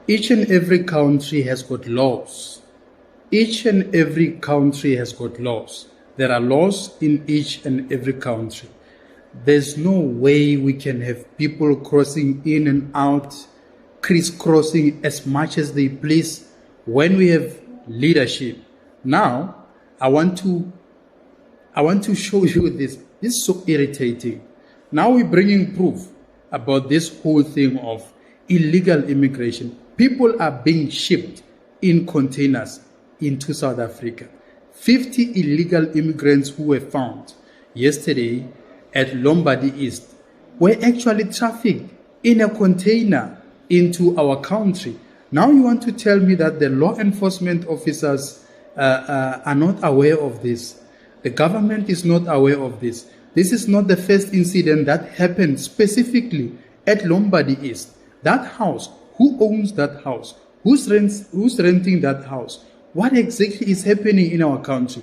Each and every country has got laws. Each and every country has got laws. There are laws in each and every country. There's no way we can have people crossing in and out, crisscrossing as much as they please when we have leadership. Now, I want to show you this. This is so irritating. Now we're bringing proof about this whole thing of illegal immigration. People are being shipped in containers into South Africa. 50 illegal immigrants who were found yesterday at Lombardy East were actually trafficked in a container into our country. Now you want to tell me that the law enforcement officers are not aware of this. The government is not aware of this. This is not the first incident that happened specifically at Lombardy East. That house, who owns that house? Who's renting that house? What exactly is happening in our country?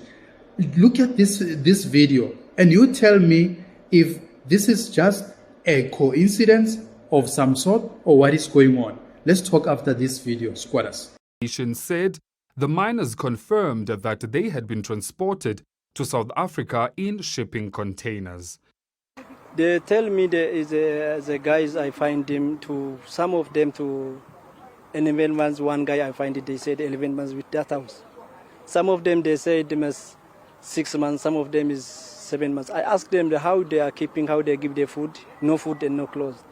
Look at this video and you tell me if this is just a coincidence of some sort or what is going on. Let's talk after this video, squatters. Said the miners confirmed that they had been transported to South Africa in shipping containers. They tell me there is the guys I find them to, some of them to 11 months. One guy I find it, they said 11 months with that house. Some of them they say them as 6 months, some of them is 7 months. I asked them how they are keeping, how they give their food, no food and no clothes.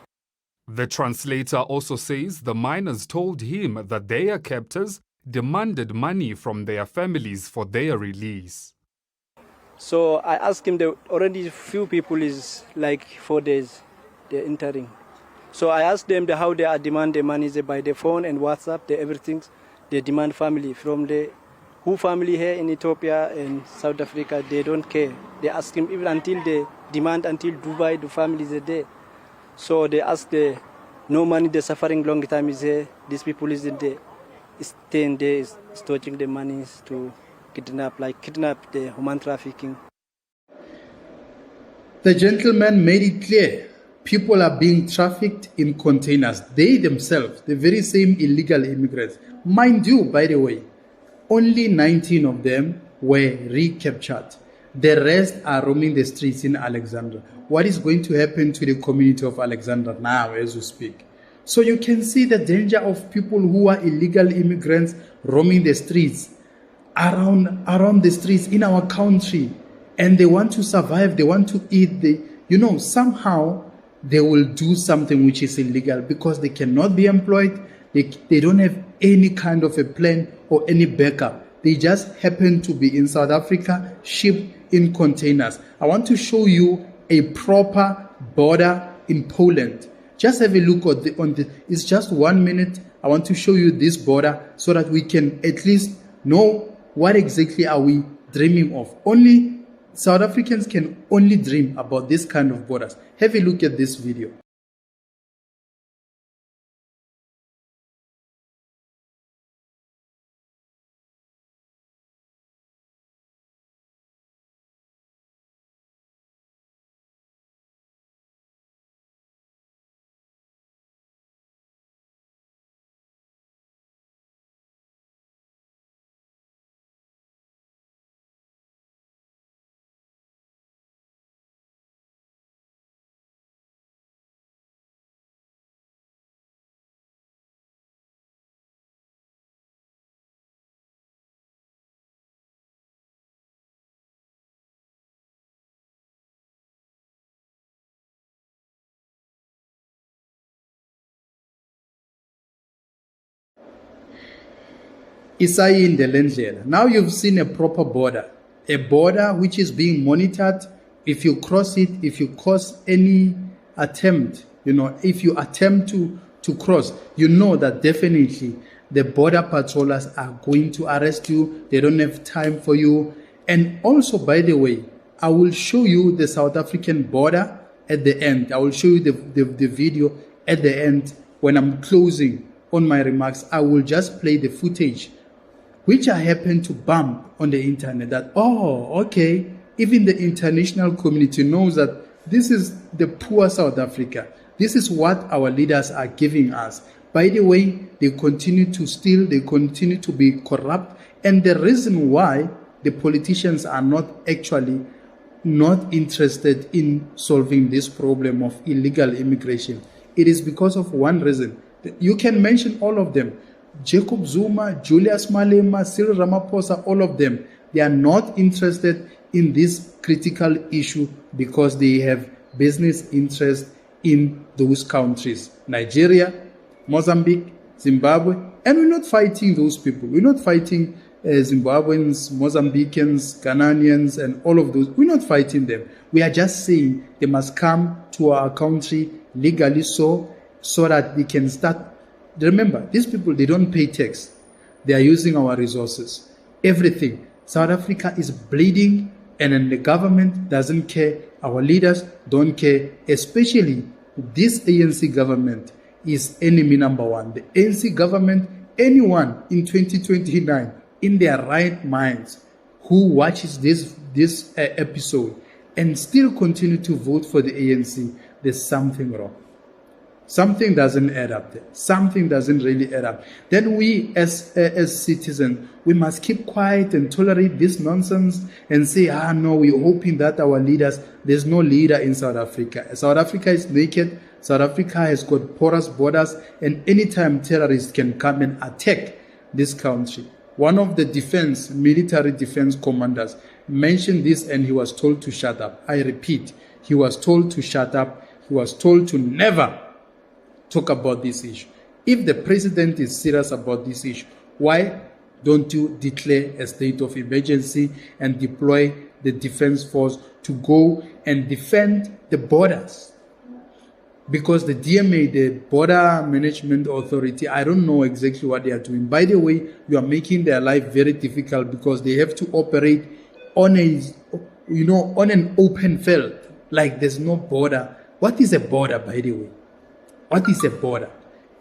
The translator also says the miners told him that their captors demanded money from their families for their release. So I asked him, already few people is like 4 days, they're entering. So I asked them how they are demand the money by the phone and WhatsApp, everything. They demand family from the who family here in Ethiopia and South Africa, they don't care. They ask him even until they demand until Dubai, the family is there. So they ask no money, the suffering long time is here, these people is in there. It's 10 days, touching the money to kidnap the human trafficking. The gentleman made it clear. People are being trafficked in containers. They themselves, the very same illegal immigrants. Mind you, by the way, only 19 of them were recaptured. The rest are roaming the streets in Alexandra. What is going to happen to the community of Alexandra now as we speak? So you can see the danger of people who are illegal immigrants roaming the streets, around the streets in our country. And they want to survive, they want to eat. Somehow they will do something which is illegal because they cannot be employed. They don't have any kind of a plan or any backup. They just happen to be in South Africa, shipped in containers. I want to show you a proper border in Poland. Just have a look on the. It's just 1 minute. I want to show you this border so that we can at least know what exactly are we dreaming of. Only South Africans can only dream about this kind of borders. Have a look at this video. Isayinde lendlela. Now you've seen a proper border, a border which is being monitored. If you cross it, if you cause any attempt, if you attempt to cross, you know that definitely the border patrollers are going to arrest you. They don't have time for you. And also, by the way, I will show you the South African border at the end. I will show you the video at the end. When I'm closing on my remarks, I will just play the footage which I happen to bump on the internet that, okay, even the international community knows that this is the poor South Africa. This is what our leaders are giving us. By the way, they continue to steal, they continue to be corrupt, and the reason why the politicians are not interested in solving this problem of illegal immigration, it is because of one reason. You can mention all of them. Jacob Zuma, Julius Malema, Cyril Ramaphosa, all of them. They are not interested in this critical issue because they have business interest in those countries. Nigeria, Mozambique, Zimbabwe, and we're not fighting those people. We're not fighting Zimbabweans, Mozambicans, Ghanaians, and all of those. We're not fighting them. We are just saying they must come to our country legally so that they can start. Remember, these people, they don't pay tax. They are using our resources. Everything. South Africa is bleeding, and then the government doesn't care. Our leaders don't care. Especially this ANC government is enemy number one. The ANC government, anyone in 2029 in their right minds who watches this episode and still continue to vote for the ANC, there's something wrong. Something doesn't add up there. Something doesn't really add up. Then we as citizens, we must keep quiet and tolerate this nonsense and say, no, we're hoping that our leaders, there's no leader in South Africa. South Africa is naked. South Africa has got porous borders, and anytime terrorists can come and attack this country. One of the military defense commanders mentioned this, and he was told to shut up. I repeat, he was told to shut up. He was told to never talk about this issue. If the president is serious about this issue, why don't you declare a state of emergency and deploy the defense force to go and defend the borders? Because the DMA, the Border Management Authority, I don't know exactly what they are doing. By the way, you are making their life very difficult because they have to operate on an open field, like there's no border. What is a border, by the way? What is a border?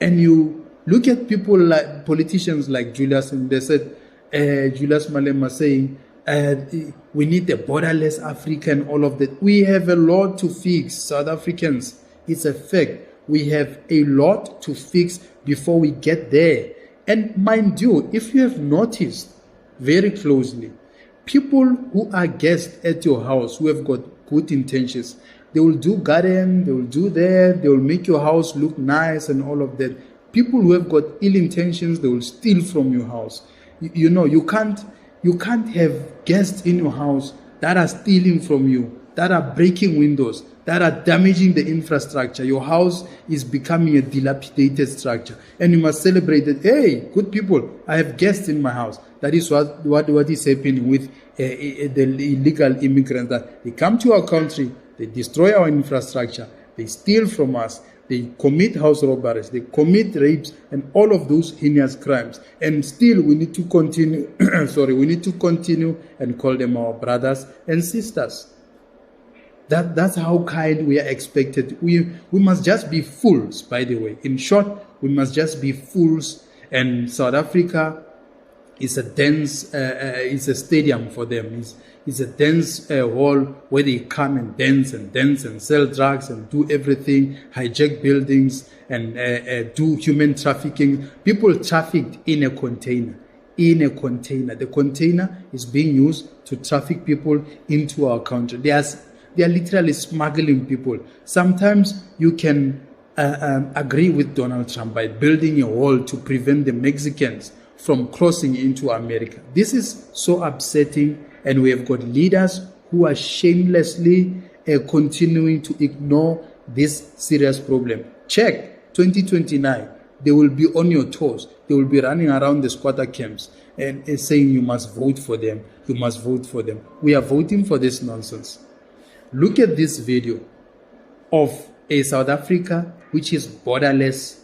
And you look at people like politicians like Julius, and they said, Julius Malema saying, we need a borderless Africa and all of that. We have a lot to fix, South Africans. It's a fact. We have a lot to fix before we get there. And mind you, if you have noticed very closely, people who are guests at your house who have got good intentions, they will do garden, they will do that, they will make your house look nice and all of that. People who have got ill intentions, they will steal from your house. You can't have guests in your house that are stealing from you, that are breaking windows, that are damaging the infrastructure. Your house is becoming a dilapidated structure. And you must celebrate that, hey, good people, I have guests in my house. That is what is happening with the illegal immigrants. That they come to our country, they destroy our infrastructure, they steal from us, they commit house robberies, they commit rapes, and all of those heinous crimes. And still we need to continue, we need to continue and call them our brothers and sisters. That's how kind we are expected. We must just be fools, by the way. In short, we must just be fools. And South Africa is a dance, it's a stadium for them. It's a dance hall where they come and dance and sell drugs and do everything, hijack buildings and do human trafficking. People trafficked in a container. The container is being used to traffic people into our country. They are literally smuggling people. Sometimes you can agree with Donald Trump by building a wall to prevent the Mexicans from crossing into America. This is so upsetting, and we have got leaders who are shamelessly continuing to ignore this serious problem. Check 2029. They will be on your toes. They will be running around the squatter camps and saying you must vote for them. You must vote for them. We are voting for this nonsense. Look at this video of a South Africa which is borderless,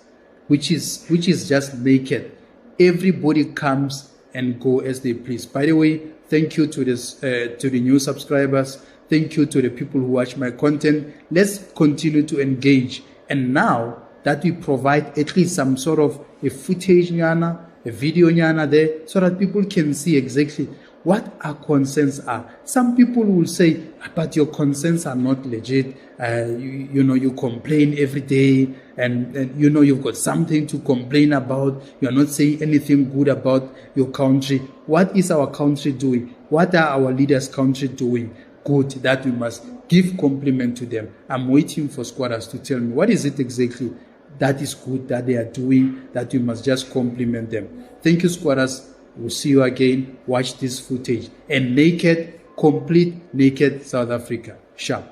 which is just naked. Everybody comes and go as they please. By the way, thank you to the new subscribers. Thank you to the people who watch my content. Let's continue to engage. And now that we provide at least some sort of a footage, a video there, so that people can see exactly what our concerns are. Some people will say, but your concerns are not legit. You complain every day. and you know you've got something to complain about. You're not saying anything good about your country. What is our country doing? What are our leaders' country doing good that we must give compliment to them? I'm waiting for squatters to tell me what is it exactly that is good that they are doing that we must just compliment them. Thank you, squatters. We'll see you again. Watch this footage. And naked, complete naked South Africa. Sharp.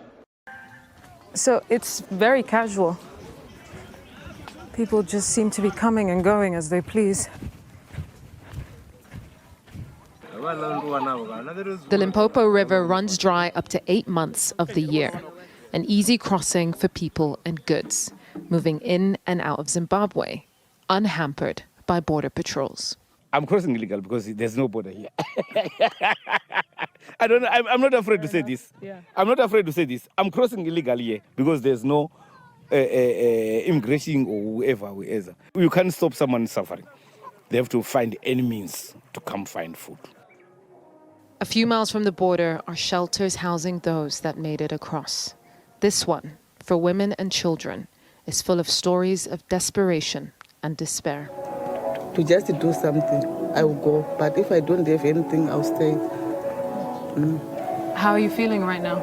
So it's very casual. People just seem to be coming and going as they please. The Limpopo River runs dry up to 8 months of the year, an easy crossing for people and goods, moving in and out of Zimbabwe, unhampered by border patrols. I'm crossing illegal because there's no border here. I'm not afraid to say this. Yeah. I'm not afraid to say this. I'm crossing illegal here because there's no immigration or whoever. You can't stop someone suffering. They have to find any means to come find food. A few miles from the border are shelters housing those that made it across. This one, for women and children, is full of stories of desperation and despair. To just do something, I will go. But if I don't have anything, I'll stay. How are you feeling right now?